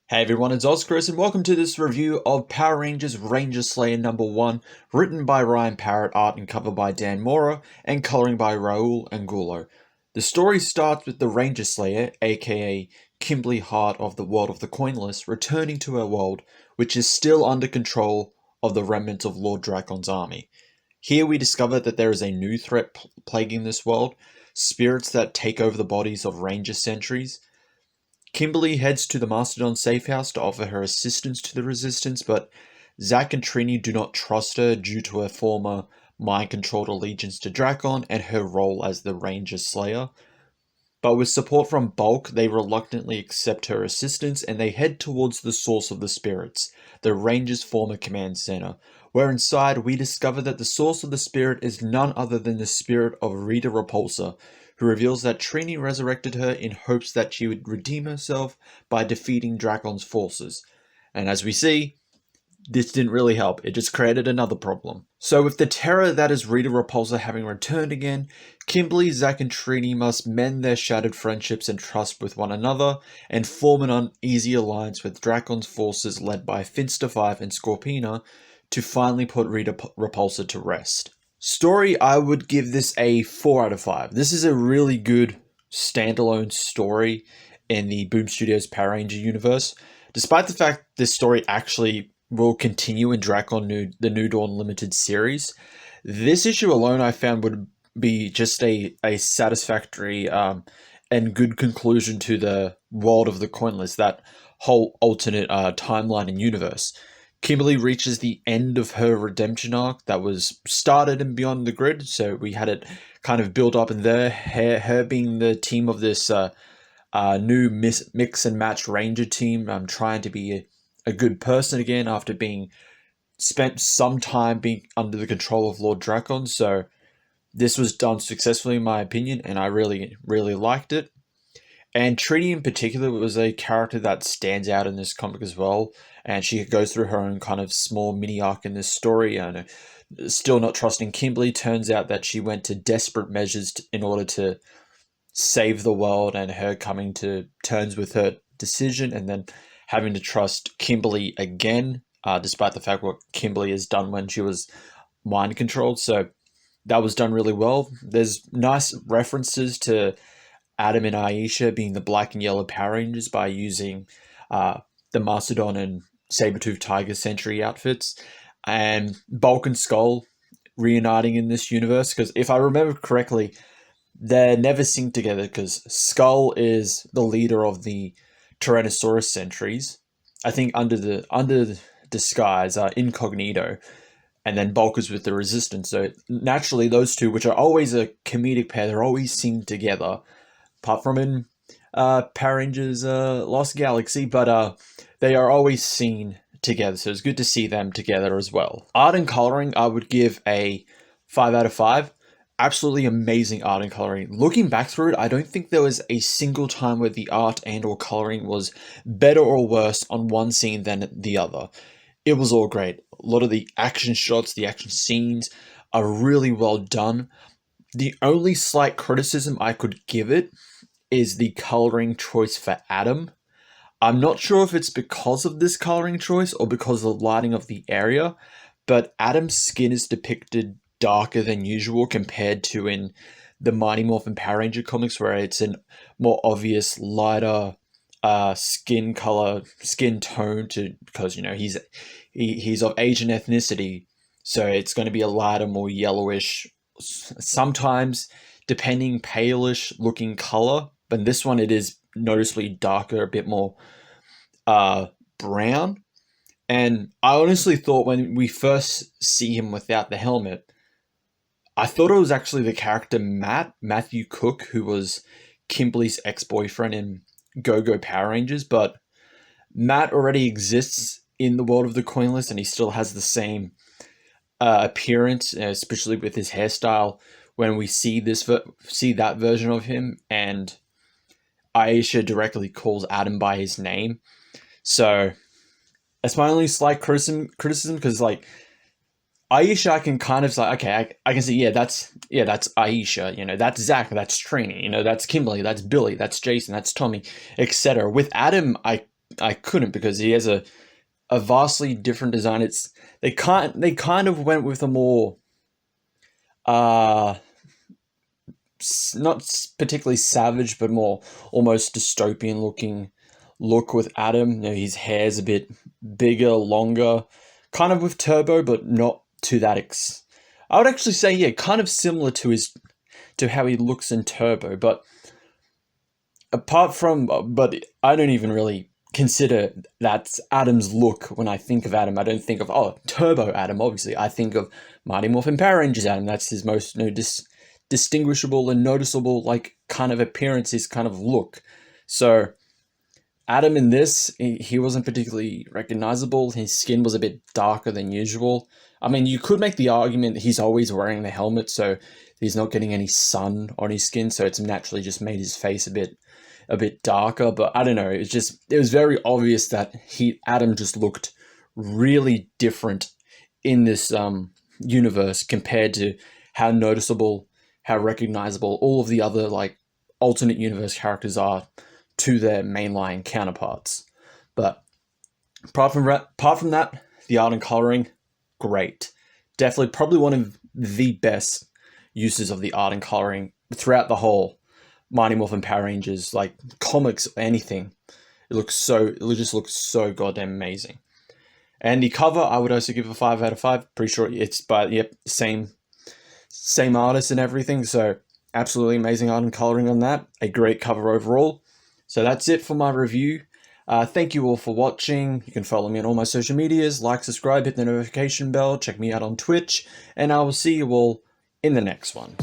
Hey everyone, it's Chris, and welcome to this review of Power Rangers Ranger Slayer number 1, written by Ryan Parrott, art and cover by Dan Mora, and coloring by Raul Angulo. The story starts with the Ranger Slayer, aka Kimberly Hart of the World of the Coinless, returning to her world, which is still under control of the remnants of Lord Dracon's army. Here we discover that there is a new threat plaguing this world, spirits that take over the bodies of Ranger sentries. Kimberly heads to the Mastodon safe house to offer her assistance to the Resistance, but Zack and Trini do not trust her due to her former mind-controlled allegiance to Drakon and her role as the Ranger Slayer. But with support from Bulk, they reluctantly accept her assistance and they head towards the source of the spirits, the Ranger's former command center, where inside we discover that the source of the spirit is none other than the spirit of Rita Repulsa, who reveals that Trini resurrected her in hopes that she would redeem herself by defeating Dracon's forces. And as we see, this didn't really help, it just created another problem. So with the terror that is Rita Repulsa having returned again, Kimberly, Zack and Trini must mend their shattered friendships and trust with one another, and form an uneasy alliance with Dracon's forces led by Finster 5 and Scorpina to finally put Rita Repulsa to rest. Story, I would give this a 4 out of 5. This is a really good standalone story in the Boom Studios Power Ranger universe, despite the fact this story actually will continue in the New Dawn Limited series. This issue alone I found would be just a satisfactory and good conclusion to the World of the Coinless, that whole alternate timeline and universe. Kimberly reaches the end of her redemption arc that was started in Beyond the Grid, so we had it kind of build up in there, her being the team of this new mix and match Ranger team, trying to be a good person again after being spent some time being under the control of Lord Drakon. So this was done successfully in my opinion, and I really liked it. And Trini in particular was a character that stands out in this comic as well, and she goes through her own kind of small mini arc in this story. And still not trusting Kimberly, turns out that she went to desperate measures in order to save the world, and her coming to terms with her decision and then having to trust Kimberly again, despite the fact what Kimberly has done when she was mind controlled. So that was done really well. There's nice references to Adam and Aisha being the black and yellow Power Rangers by using the Mastodon and Sabertooth Tiger Sentry outfits, and Bulk and Skull reuniting in this universe, because if I remember correctly, they're never synced together because Skull is the leader of the Tyrannosaurus sentries, I think under disguise, incognito, and then Bulk is with the Resistance. So naturally, those two, which are always a comedic pair, they're always seen together, apart from in Power Rangers Lost Galaxy, but they are always seen together, so it's good to see them together as well. Art and coloring, I would give a 5 out of 5. Absolutely amazing art and coloring. Looking back through it, I don't think there was a single time where the art and or coloring was better or worse on one scene than the other. It was all great. A lot of the action shots, the action scenes are really well done. The only slight criticism I could give it is the coloring choice for Adam. I'm not sure if it's because of this coloring choice or because of the lighting of the area, but Adam's skin is depicted darker than usual compared to in the Mighty Morphin Power Ranger comics, where it's a more obvious lighter skin color, skin tone, because he's of Asian ethnicity, so it's going to be a lighter, more yellowish, sometimes depending palish looking color. But in this one, it is noticeably darker, a bit more brown. And I honestly thought when we first see him without the helmet, I thought it was actually the character Matthew Cook, who was Kimberly's ex-boyfriend in Go-Go Power Rangers, but Matt already exists in the World of the Coinless, and he still has the same appearance, especially with his hairstyle when we see that version of him, and Aisha directly calls Adam by his name. So that's my only slight criticism, because like Aisha, I can kind of say, okay, I can see, that's Aisha, that's Zach, that's Trini, that's Kimberly, that's Billy, that's Jason, that's Tommy, etc. With Adam, I I couldn't, because he has a vastly different design. They kind of went with a more uh not particularly savage, but more almost dystopian looking look with Adam. You know, his hair's a bit bigger, longer, kind of with Turbo, but not to that I would actually say, yeah, kind of similar to how he looks in Turbo, but but I don't even really consider that's Adam's look when I think of Adam. I don't think of, oh, Turbo Adam, obviously. I think of Mighty Morphin Power Rangers Adam. That's his most, distinguishable and noticeable, like, kind of appearance, his kind of look. So Adam in this, he wasn't particularly recognizable. His skin was a bit darker than usual. I mean, you could make the argument that he's always wearing the helmet, so he's not getting any sun on his skin, so it's naturally just made his face a bit darker. But I don't know, it was very obvious that Adam just looked really different in this universe compared to how noticeable, how recognizable all of the other, like, alternate universe characters are to their mainline counterparts. But apart from that, the art and coloring, great. Definitely, probably one of the best uses of the art and coloring throughout the whole Mighty Morphin Power Rangers, like, comics, anything. It just looks so goddamn amazing. And the cover, I would also give a 5 out of 5. Pretty sure it's by, yep, same artist and everything. So absolutely amazing art and coloring on that. A great cover overall. So that's it for my review. Thank you all for watching. You can follow me on all my social medias, like, subscribe, hit the notification bell, check me out on Twitch, and I will see you all in the next one.